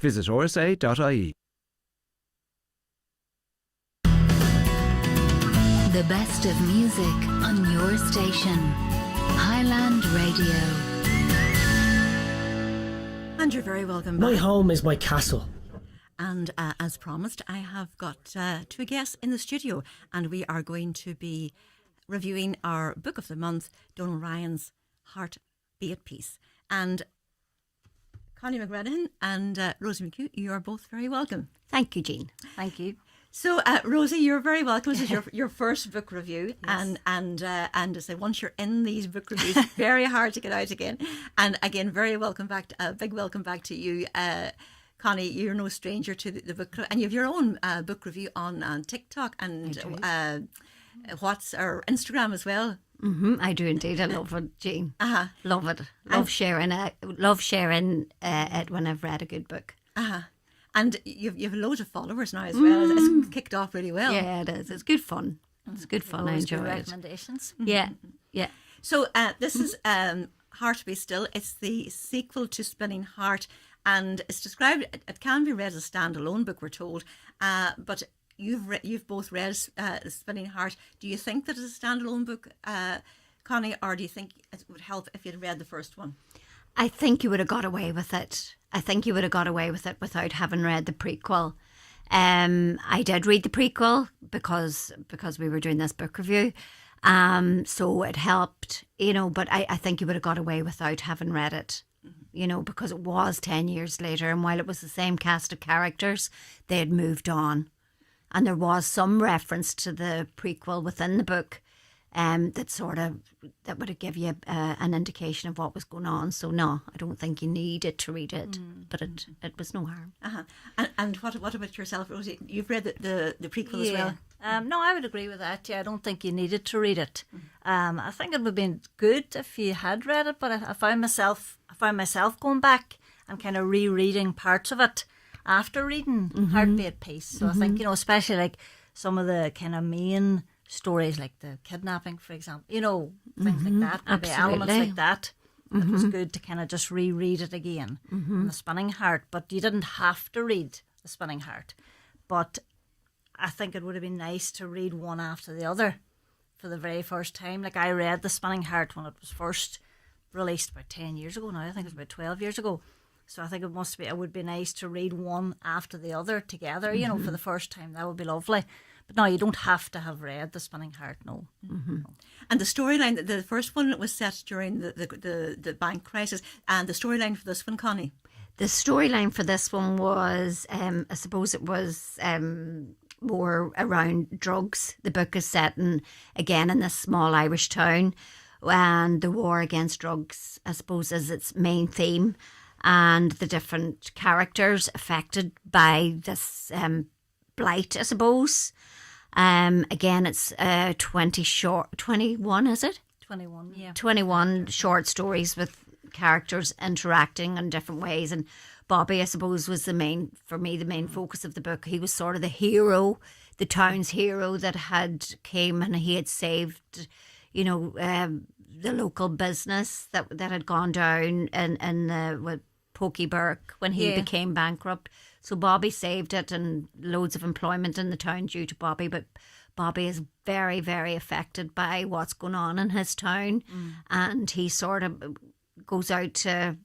Visit rsa.ie. The best of music on your station. Highland Radio. And you're very welcome back. My home is my castle. And as promised, I have got two guests in the studio, and we are going to be reviewing our book of the month, Donal Ryan's Heart Be at Peace. And Connie McGranaghan and Rosie McHugh, you are both very welcome. Thank you, Jean. Thank you. So, Rosie, you're very welcome. This is your first book review, Yes. and to say once you're in these book reviews, very hard to get out again. And again, very welcome back. Big welcome back to you, Connie. You're no stranger to the book, and you have your own book review on TikTok and what's or Instagram as well. I do indeed. I love it, Jean. Love it. And Sharing it. Love sharing it when I've read a good book. And you've loads of followers now as well. It's kicked off really well. Yeah, it is. It's good fun. It's good fun. I enjoy it. Recommendations. Yeah, yeah. So this is Heart Be Still. It's the sequel to Spinning Heart, and it's described. It can be read as a standalone book, we're told, but you've both read Spinning Heart. Do you think that it's a standalone book, Connie, or do you think it would help if you'd read the first one? I think you would have got away with it. I think you would have got away with it without having read the prequel. I did read the prequel because we were doing this book review. So it helped, but I think you would have got away without having read it, because it was 10 years later. And while it was the same cast of characters, they had moved on. And there was some reference to the prequel within the book that would have give you an indication of what was going on. So no, I don't think you needed to read it, but it was no harm. And what about yourself, Rosie? You've read the prequel as well. No, I would agree with that. Yeah, I don't think you needed to read it. I think it would have been good if you had read it, but I found myself going back and kind of rereading parts of it after reading Heart Be at Peace. So I think, especially like some of the kind of main stories, like the kidnapping, for example, things like that, maybe elements like that. It was good to kind of just reread it again. And the Spinning Heart, but you didn't have to read the Spinning Heart. But I think it would have been nice to read one after the other for the very first time. Like I read the Spinning Heart when it was first released about 10 years ago now. I think it was about 12 years ago. So I think it would be nice to read one after the other together, for the first time. That would be lovely. But no, you don't have to have read The Spinning Heart, no. No. And the storyline, the first one was set during the bank crisis, and the storyline for this one, Connie? The storyline for this one was, I suppose it was more around drugs. The book is set again in this small Irish town, and the war against drugs, I suppose, is its main theme, and the different characters affected by this blight, I suppose. Again, it's 21, is it? 21, yeah. 21 short stories with characters interacting in different ways. And Bobby, I suppose, was the main focus of the book. He was sort of the hero, the town's hero that had came and he had saved, the local business that had gone down with Pokey Burke when he became bankrupt. So Bobby saved it, and loads of employment in the town due to Bobby. But Bobby is very, very affected by what's going on in his town, and he sort of goes out to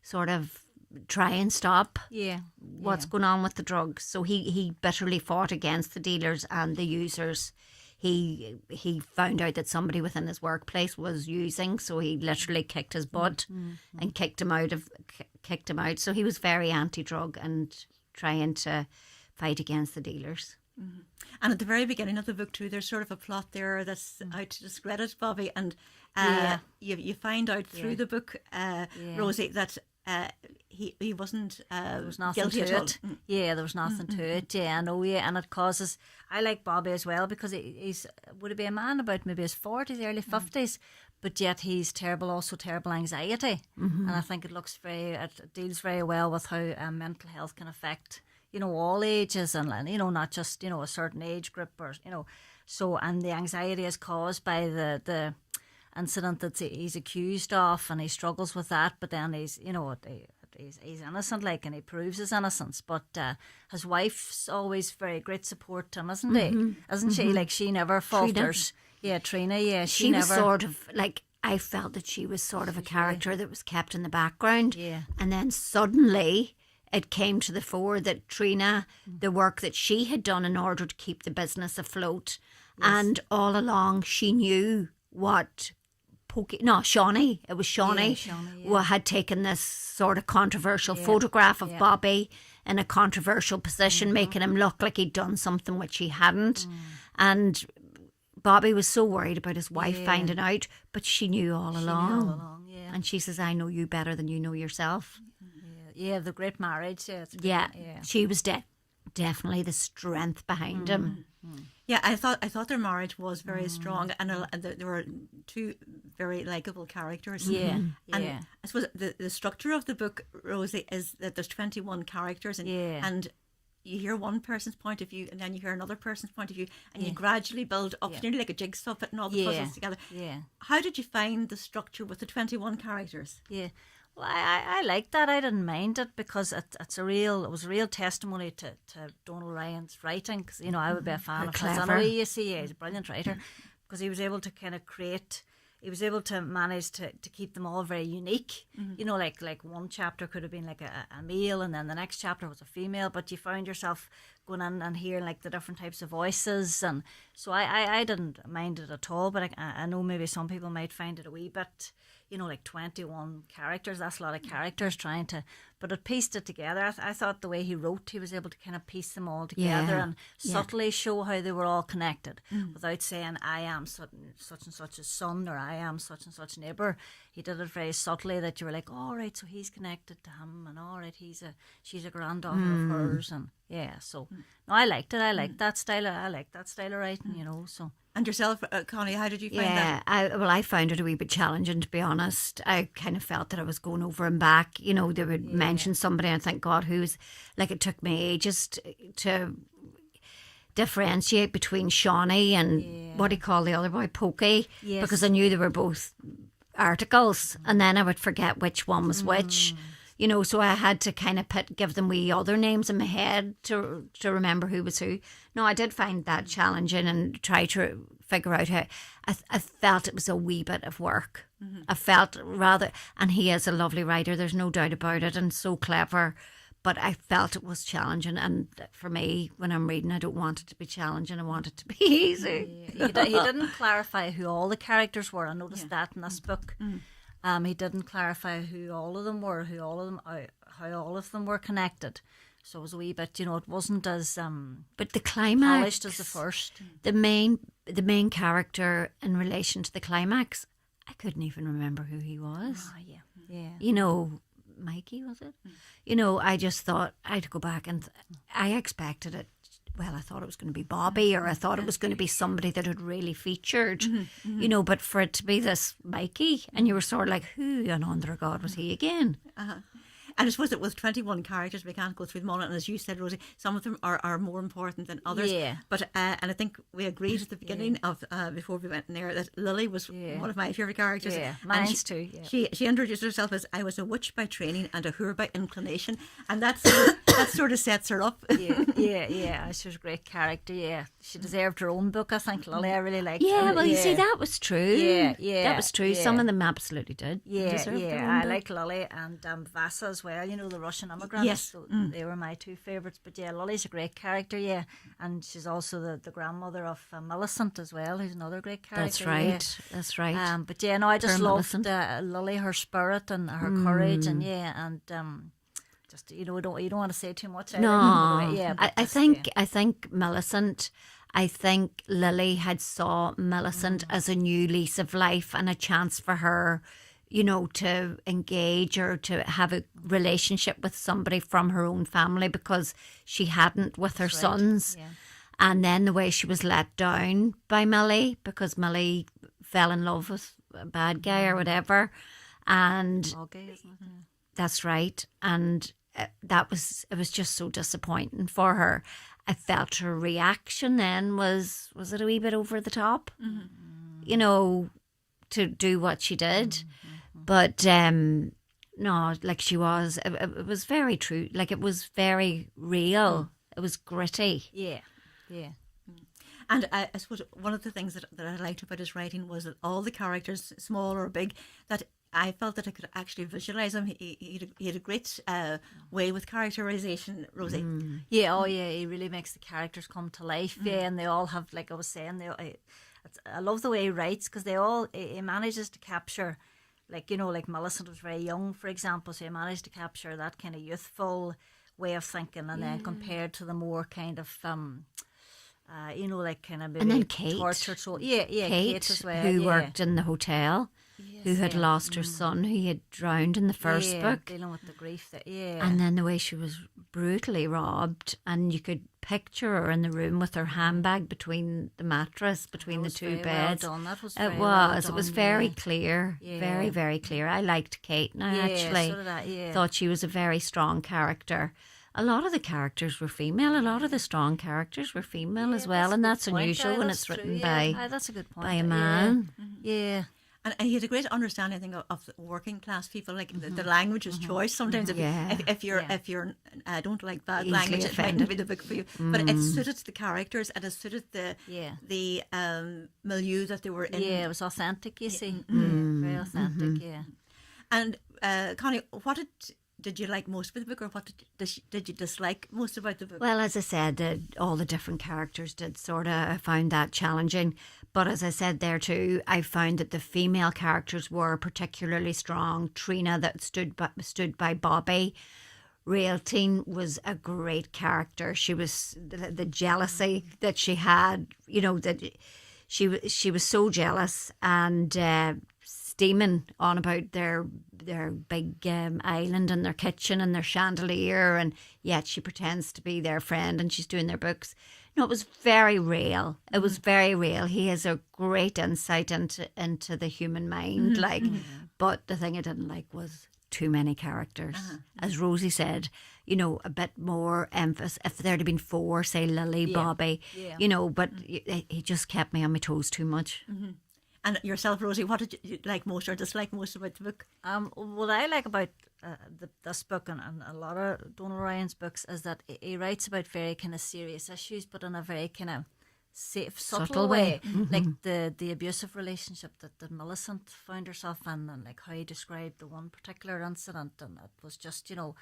sort of try and stop what's going on with the drugs. So he bitterly fought against the dealers and the users. He found out that somebody within his workplace was using, so he literally kicked his butt and kicked him out. So he was very anti-drug and trying to fight against the dealers. And at the very beginning of the book too, there's sort of a plot there that's out to discredit Bobby, and you find out through the book, Rosie, that he wasn't there was nothing guilty to at all. it. Yeah, there was nothing to it. Yeah, I know. Yeah, and it causes. I like Bobby as well because he's would he be a man about maybe his 40s, early 50s, but yet he's terrible anxiety, and I think it deals very well with how mental health can affect all ages and not just a certain age group or so, and the anxiety is caused by the incident that he's accused of, and he struggles with that, but then he's it he's innocent, like, and he proves his innocence. But his wife's always very great support to him, isn't he? Isn't she? Like, she never falters. Yeah, Trina. Yeah, She never. was sort of like, I felt that she was sort of a character that was kept in the background. Yeah. And then suddenly it came to the fore that Trina, the work that she had done in order to keep the business afloat, and all along she knew what Shawnee. It was Shawnee, who had taken this sort of controversial photograph of Bobby in a controversial position, making him look like he'd done something which he hadn't. And Bobby was so worried about his wife finding out, but she knew all along. And she says, I know you better than you know yourself. Yeah, the great marriage. Yeah, she was definitely the strength behind him. Yeah, I thought their marriage was very strong, and there were two very likable characters. Yeah, and I suppose the structure of the book, Rosie, is that there's 21 characters, and you hear one person's point of view, and then you hear another person's point of view, and you gradually build up, nearly like a jigsaw, putting all the puzzles together. Yeah. How did you find the structure with the 21 characters? Yeah. Well, I like that. I didn't mind it because it was a real testimony to Donal Ryan's writing. Because I would be a fan of his. Anyway, you see, he's a brilliant writer because he was able to kind of create. He was able to manage to keep them all very unique. Like one chapter could have been like a male, and then the next chapter was a female. But you found yourself going in and hearing like the different types of voices, and so I didn't mind it at all. But I know maybe some people might find it a wee bit. Like 21 characters, that's a lot of characters but it pieced it together. I thought the way he wrote, he was able to kind of piece them all together and subtly show how they were all connected without saying, I am such and such a son, or I am such and such neighbour. He did it very subtly that you were like, all right, so he's connected to him, and all right, she's a granddaughter of hers, and so no, I liked it. I liked that style. I like that style of writing, so. And yourself, Connie, how did you find that? I found it a wee bit challenging, to be honest. I kind of felt that I was going over and back. They would mention somebody and think, God, who's... Like, it took me ages to differentiate between Shawnee and what do you call the other boy, Pokey, because I knew they were both articles, and then I would forget which one was which. So I had to kind of give them wee other names in my head to remember who was who. No, I did find that challenging and try to figure out how. I felt it was a wee bit of work. I felt rather, and he is a lovely writer, there's no doubt about it, and so clever. But I felt it was challenging, and for me, when I'm reading, I don't want it to be challenging. I want it to be easy. He didn't clarify who all the characters were. I noticed that in this book. He didn't clarify who all of them were, how all of them were connected. So it was a wee bit, it wasn't as but the climax, polished as the first. The main character in relation to the climax, I couldn't even remember who he was. Oh, yeah. Mikey, was it? I just thought I'd go back, and I expected it. Well, I thought it was going to be Bobby, or I thought it was going to be somebody that had really featured, but for it to be this Mikey, and you were sort of like, who on under God was he again? And I suppose it was 21 characters. We can't go through them all. And as you said, Rosie, some of them are more important than others. Yeah. But and I think we agreed at the beginning of before we went in there that Lily was one of my favourite characters. Yeah, mine's too. Yeah. She introduced herself as, I was a witch by training and a whore by inclination, and that sort of sets her up. Yeah. She was a great character. Yeah, she deserved her own book. I think Lily. I really liked her. Yeah, well, you see, that was true. Yeah, that was true. Yeah. Some of them absolutely did. Yeah. I like Lily and Vasa as well. The Russian immigrants. Yes. So they were my two favourites. But yeah, Lily's a great character. Yeah, and she's also the grandmother of Millicent as well, who's another great character. That's right. Yeah. That's right. But yeah, no, I just loved Millicent. Lily, her spirit and her courage, and just you don't want to say too much. No, yeah. I think Millicent. I think Lily had saw Millicent as a new lease of life and a chance for her, to engage or to have a relationship with somebody from her own family, because she hadn't with her sons. Yeah. And then the way she was let down by Millie, because Millie fell in love with a bad guy or whatever. And Augie, isn't it? that's right. And it was just so disappointing for her. I felt her reaction then was it a wee bit over the top? To do what she did. But No, like she was. It was very true. Like it was very real. It was gritty. Yeah, yeah. And I suppose one of the things that I liked about his writing was that all the characters, small or big, that I felt that I could actually visualise them. He had a great way with characterisation, Rosie. Yeah, oh yeah, he really makes the characters come to life. Yeah, and they all have, like I was saying, I love the way he writes, because he manages to capture, like, you know, like Millicent was very young, for example, so he managed to capture that kind of youthful way of thinking, and then compared to the more kind of you know, like kind of maybe And then Kate. tortured soul. Yeah, Kate, as well. who yeah. worked in the hotel, who had lost her son, who he had drowned in the first book. Dealing with the grief that, yeah. And then the way she was brutally robbed, and you could picture her in the room with her handbag between the mattress, between the two beds. Well done. That was It very was. well It was done, very yeah. clear. Yeah. Very, very clear. I liked Kate now, Yeah, actually. so did I, yeah. Thought she was a very strong character. A lot of the characters were female. A lot of the strong characters were female as well, and that's unusual when it's written by that's a good point. a man. Yeah. And he had a great understanding, I think, of the working class people. Like the language is choice. Sometimes if you're don't like bad Easily language, it might not be the book for you. But it suited the characters, and it suited the milieu that they were in. Yeah, it was authentic. You see, very authentic. Yeah. And Connie, what did you like most about the book, or what did you dislike most about the book? Well, as I said, all the different characters did sort of, I found that challenging. But as I said there too, I found that the female characters were particularly strong. Trina, that stood by Bobby. Raeltine was a great character. She was the jealousy that she had, you know, that she was so jealous, and steaming on about their big island and their kitchen and their chandelier, and yet she pretends to be their friend and she's doing their books. No, it was very real. It was very real. He has a great insight into the human mind. But the thing I didn't like was too many characters. As Rosie said, you know, a bit more emphasis. If there'd have been 4, say Lily, Bobby, you know, but he just kept me on my toes too much. And yourself, Rosie, what did you like most or dislike most about the book? What I like about this book and a lot of Donal Ryan's books is that he writes about very kind of serious issues, but in a very kind of safe, subtle way. Like the abusive relationship that Millicent found herself in, and like how he described the one particular incident, and it was just, you know,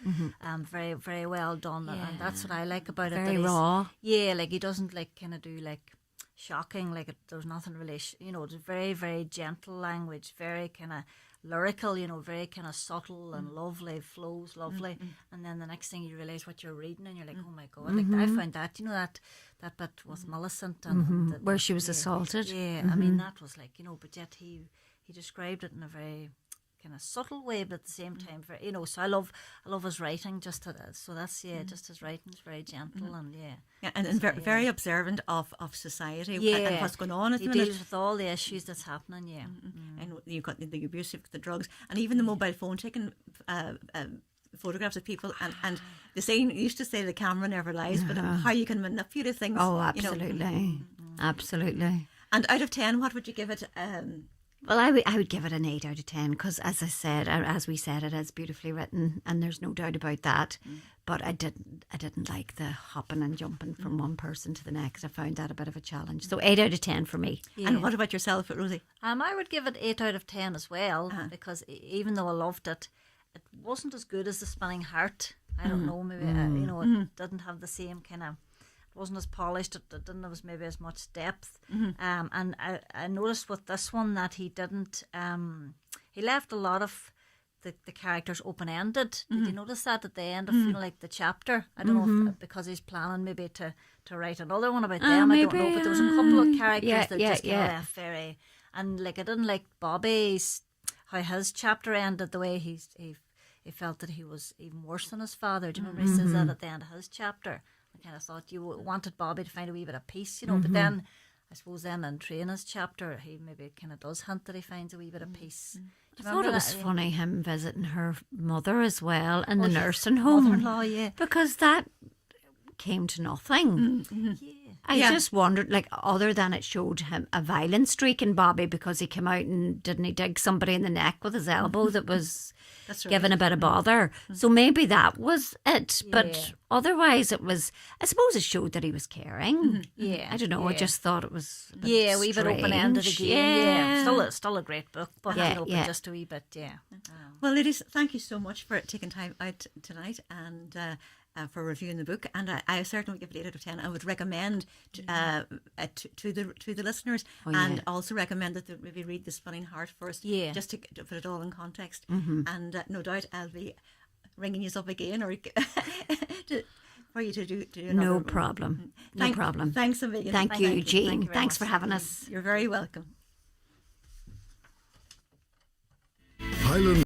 very, very well done. And that's what I like about it. Very raw. Yeah, like he doesn't like kind of do like shocking, like there's nothing really, you know, it's very, very gentle language, very kind of lyrical, you know, very kind of subtle and lovely, flows lovely, and then the next thing you realise what you're reading, and you're like, oh my god, like I found that, you know, that bit with Millicent and Where she was assaulted. Yeah, I mean that was like, you know, but yet he described it in a very kind of subtle way, but at the same time, very, you know. So I love his writing. Just so that's just his writing's very gentle and and very observant of society and what's going on. He deals with all the issues that's happening. Yeah, and you've got the abuse, the drugs, and even the mobile phone taking photographs of people, and the saying used to say the camera never lies, but how you can manipulate things. Oh, absolutely, you know. absolutely. And out of 10, what would you give it? Well, I would give it an 8 out of 10 because, as I said, as we said, it is beautifully written, and there's no doubt about that. But I didn't like the hopping and jumping from one person to the next. I found that a bit of a challenge. So 8 out of 10 for me. Yeah. And what about yourself, Rosie? I would give it 8 out of 10 as well, because even though I loved it, it wasn't as good as The Spinning Heart. I don't know, maybe you know, it didn't have the same kind of. It wasn't as polished. It didn't have maybe as much depth. And I noticed with this one that he didn't. He left a lot of the characters open ended. Did you notice that at the end of you know, like the chapter? I don't know if, because he's planning maybe to write another one about them. I don't know, but there was a couple of characters that just kind of left very. And like I didn't like Bobby's how his chapter ended the way he felt that he was even worse than his father. Do you remember he says that at the end of his chapter? I kind of thought you wanted Bobby to find a wee bit of peace, you know, but then I suppose then in Trina's chapter he maybe kind of does hint that he finds a wee bit of peace. I thought it was funny him visiting her mother as well in the nursing home. Mother-in-law, because that came to nothing. I just wondered, like, other than it showed him a violent streak in Bobby because he came out and didn't he dig somebody in the neck with his elbow that was That's right. given a bit of bother. So maybe that was it. But Yeah. otherwise, it was. I suppose it showed that he was caring. Yeah, I don't know. I yeah. just thought it was. A bit Yeah, a wee bit open ended strange. again. Yeah, still a great book, but Yeah, open yeah. just a wee bit. Yeah. Well, ladies, thank you so much for taking time out tonight and for reviewing the book. And I certainly would give it 8 out of 10. I would recommend to the listeners, and also recommend that they maybe read The Spinning Heart first, Yeah. just to put it all in context. And no doubt I'll be ringing you up again, or for you to do another No one. problem. No problem. Thanks a million. Thank you, Jean. Thank you very Thanks much. for having us. You're very welcome. Highland